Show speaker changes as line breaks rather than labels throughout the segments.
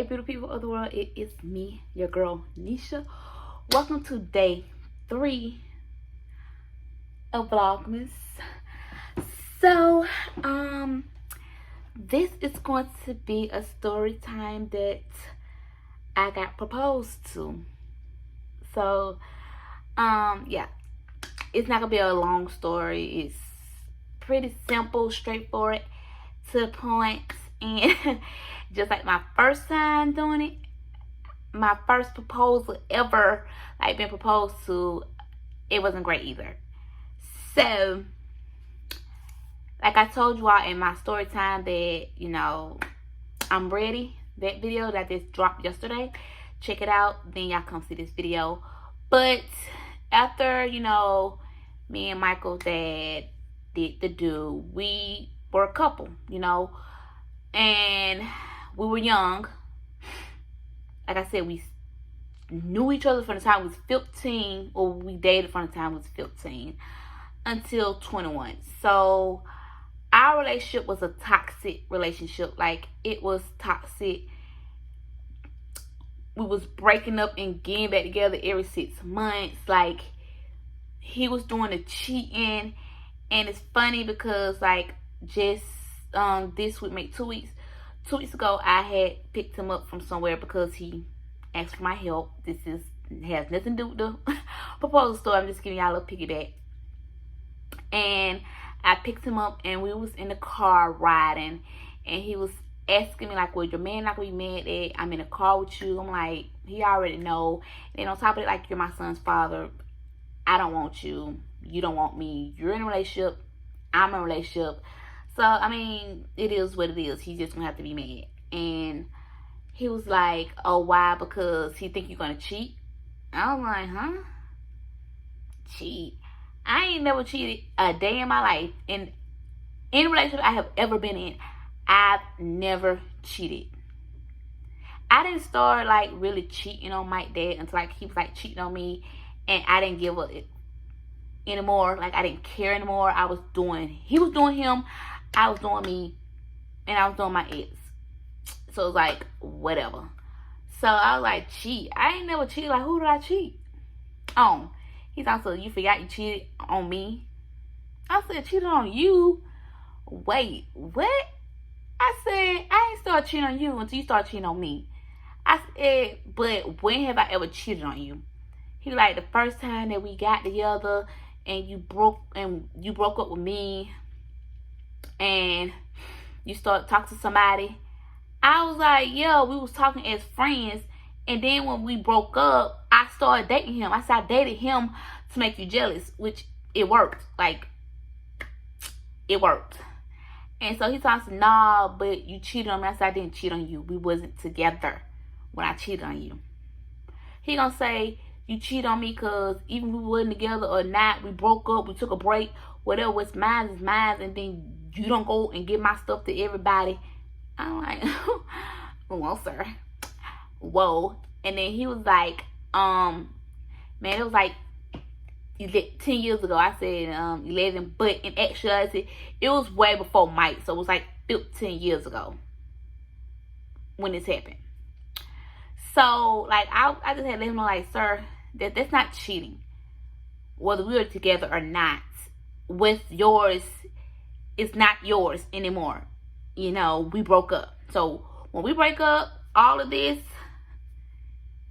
Hey beautiful people of the world, it is me, your girl Nisha. Welcome to day 3 of Vlogmas. So, this is going to be a story time that I got proposed to. So, yeah, it's not gonna be a long story. It's pretty simple, straightforward, to the point, and just like my first time doing it, my first proposal ever, like been proposed to, it wasn't great either. So, like I told you all in my story time that, I'm ready. That video that just dropped yesterday, check it out. Then y'all come see this video. But after, me and Michael's dad did the do, we were a couple, and we were young. Like I said, we knew each other from the time we was 15, or we dated from the time we was 15 until 21. So our relationship was a toxic relationship. Like, it was toxic. We was breaking up and getting back together every 6 months. Like, he was doing the cheating. And it's funny because, like, just this week, make 2 weeks. 2 weeks ago, I had picked him up from somewhere because he asked for my help. This has nothing to do with the proposal story. I'm just giving y'all a little piggyback. And I picked him up, and we was in the car riding, and he was asking me, like, well, your man not gonna be mad that I'm in a car with you. I'm like, he already know. And on top of it, like, you're my son's father. I don't want you. You don't want me. You're in a relationship. I'm in a relationship. So, I mean, it is what it is. He's just gonna have to be mad. And he was like, oh, why? Because he think you're gonna cheat? I was like, huh? Cheat? I ain't never cheated a day in my life. In any relationship I have ever been in, I've never cheated. I didn't start, like, really cheating on Mike dad until, like, he was, like, cheating on me. And I didn't give a anymore. Like, I didn't care anymore. He was doing him, I was doing me, and I was doing my ex. So it was like, whatever. So I was like, cheat? I ain't never cheated. Like, who did I cheat on? He's also, you forgot you cheated on me? I said, cheated on you? Wait, what? I said, I ain't started cheating on you until you start cheating on me. I said, but when have I ever cheated on you? He like, the first time that we got together and you broke up with me and you started talking to somebody. I was like, yeah, we was talking as friends. And then when we broke up, I started dating him. I said, I dated him to make you jealous, which it worked. Like, it worked. And so he talks, nah, but you cheated on me. I said, I didn't cheat on you. We wasn't together when I cheated on you. He gonna say, you cheat on me because even if we wasn't together or not, we broke up, we took a break, whatever, what's mine is mine, and then you don't go and give my stuff to everybody. I'm like, well, sir. Whoa. And then he was like, man, it was like 10 years ago. I said 11, but in actuality, it was way before Mike, so it was like 15 years ago when this happened. So, like, I just had to let him know, like, sir, that's not cheating. Whether we were together or not, with yours, it's not yours anymore. We broke up. So, when we break up, all of this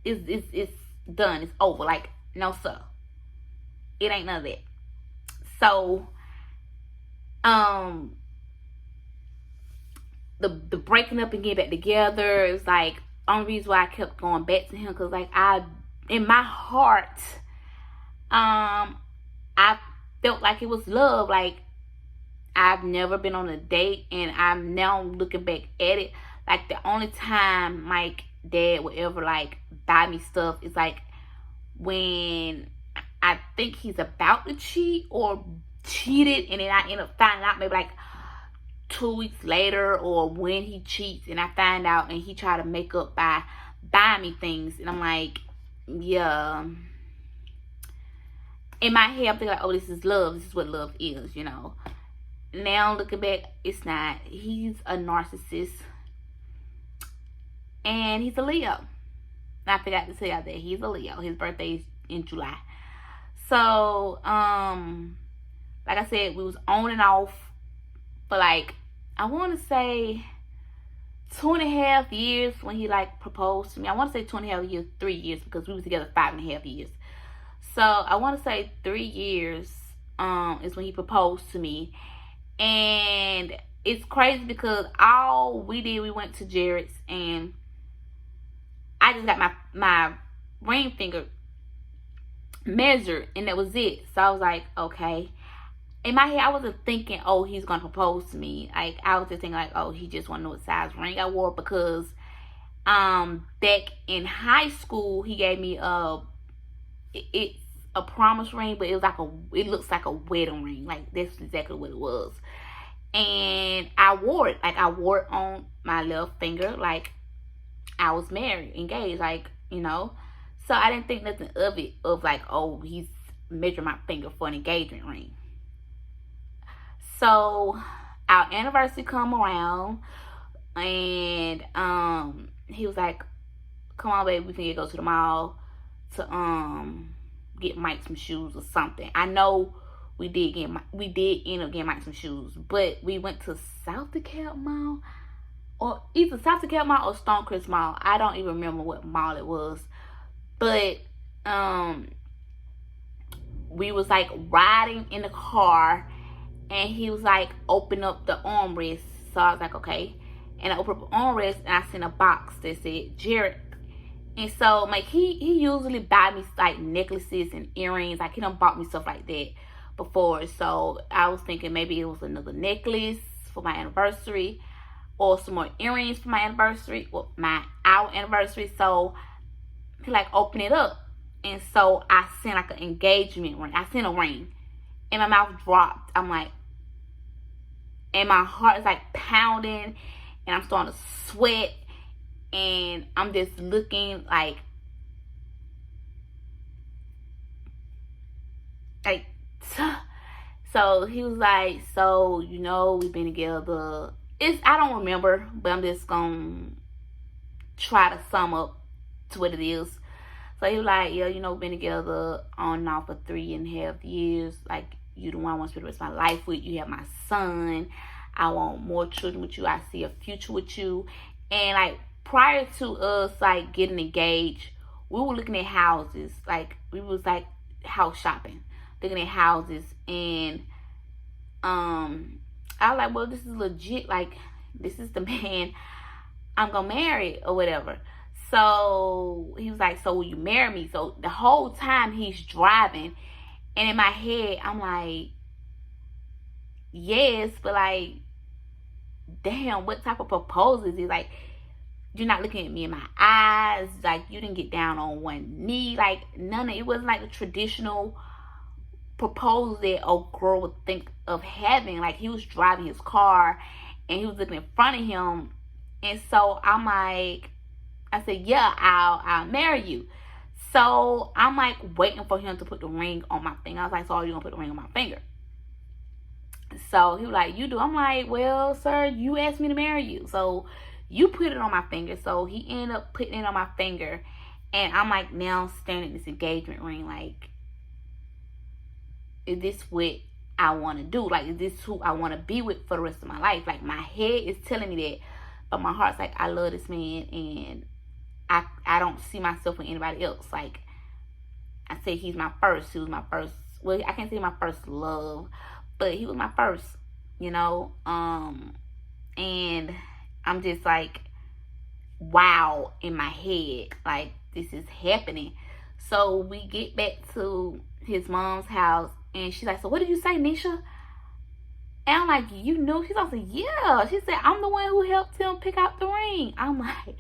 is done. It's over. Like, no, sir. It ain't none of that. So, the breaking up and getting back together is like, only reason why I kept going back to him, because, like, in my heart, I felt like it was love. Like, I've never been on a date, and I'm now looking back at it, like, the only time my dad would ever, like, buy me stuff is, like, when I think he's about to cheat or cheated, and then I end up finding out maybe, like, 2 weeks later, or when he cheats and I find out, and he try to make up by buying me things, and I'm like, yeah. In my head, I'm thinking, like, oh, this is love. This is what love is, Now, looking back, it's not. He's a narcissist. And he's a Leo. I forgot to tell y'all that he's a Leo. His birthday is in July. So, like I said, we was on and off for like, I want to say 2.5 years when he like proposed to me. I want to say 2.5 years, 3 years, because we was together 5.5 years. So I want to say 3 years is when he proposed to me. And it's crazy because all we did, we went to Jared's, and I just got my ring finger measured, and that was it. So I was like, okay. In my head, I wasn't thinking, oh, he's gonna propose to me. Like, I was just thinking like, oh, he just wanna know what size ring I wore, because back in high school he gave me it's a promise ring, but it looks like a wedding ring. Like, that's exactly what it was. And I wore it. Like, I wore it on my left finger like I was married, engaged, like, you know. So I didn't think nothing of it, of like, oh, he's measuring my finger for an engagement ring. So our anniversary come around, and he was like, come on, baby, we can go to the mall to get Mike some shoes or something. I know we did end up getting Mike some shoes, but we went to South DeKalb Mall, or either South DeKalb Mall or Stonecrest Mall. I don't even remember what mall it was, but we was like riding in the car, and he was like, open up the armrest. So I was like, okay. And I opened up the armrest, and I seen a box that said Jared. And so, like, he usually buy me like necklaces and earrings. Like, he done bought me stuff like that before. So I was thinking maybe it was another necklace for my anniversary, or some more earrings for my anniversary, or our anniversary. So he like opened it up, and so I seen like an engagement ring. I seen a ring, and my mouth dropped. I'm like, and my heart is like pounding, and I'm starting to sweat, and I'm just looking like so he was like, so, you know, we've been together. I don't remember, but I'm just gonna try to sum up to what it is. So he was like, yeah, you know, we've been together on and off for 3.5 years. Like, you the one I want to spend the rest of my life with. You have my son. I want more children with you. I see a future with you. And like, prior to us like getting engaged, we were looking at houses. Like, we was like house shopping, looking at houses, and I was like, well, this is legit. Like, this is the man I'm gonna marry or whatever. So he was like, so will you marry me? So the whole time he's driving, and in my head I'm like, yes, but like, damn, what type of proposal is it? Like, you're not looking at me in my eyes. Like, you didn't get down on one knee. Like, none of it wasn't like a traditional proposal that a girl would think of having. Like, he was driving his car, and he was looking in front of him. And so I'm like, I said, yeah, I'll marry you. So I'm like waiting for him to put the ring on my finger. I was like, so are you gonna put the ring on my finger? So he was like, you do. I'm like, well, sir, you asked me to marry you, so you put it on my finger. So he ended up putting it on my finger, and I'm like now staring at this engagement ring. Like, is this what I want to do? Like, is this who I want to be with for the rest of my life? Like, my head is telling me that, but my heart's like, I love this man, and I don't see myself with anybody else. Like, I said, he's my first. He was my first. Well, I can't say my first love, but he was my first, you know. And I'm just like, wow, in my head, like, this is happening. So we get back to his mom's house, and she's like, so what did you say, Nisha? And I'm like, you knew? She's also, yeah. She said, I'm the one who helped him pick out the ring. I'm like,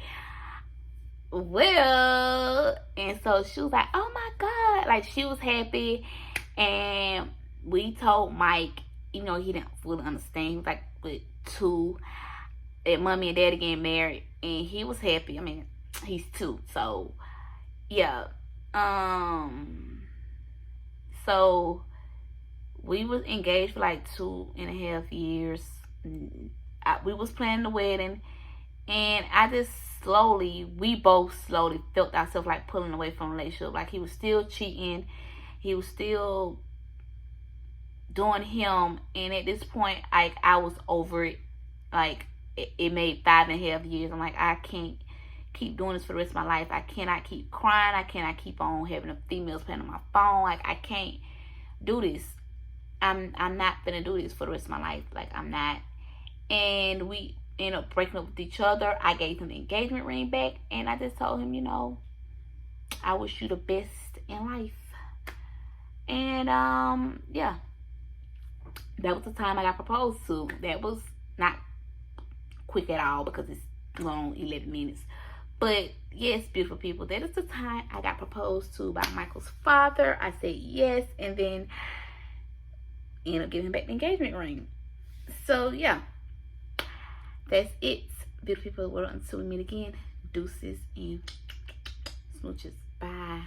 well. And so she was like, oh my God. Like, she was happy. And we told Mike, even though he didn't fully understand, he was like with 2, that mommy and daddy getting married, and he was happy. I mean, he's 2, so yeah. So we was engaged for like 2.5 years. We was planning the wedding, and I just we both slowly felt ourselves like pulling away from the relationship. Like he was still cheating, he was still doing him, and at this point, like I was over it. Like it made 5.5 years. I'm like, I can't keep doing this for the rest of my life. I cannot keep crying. I cannot keep on having the females playing on my phone. Like I can't do this. I'm not gonna do this for the rest of my life. Like I'm not. And we ended up breaking up with each other. I gave him the engagement ring back, and I just told him, you know, I wish you the best in life. And yeah, that was the time I got proposed to. That was not quick at all because it's long 11 minutes. But yes, beautiful people, that is the time I got proposed to by Michael's father. I said yes, and then ended up giving him back the engagement ring. So yeah, that's it, beautiful people. Until we meet again, deuces and smooches. Bye.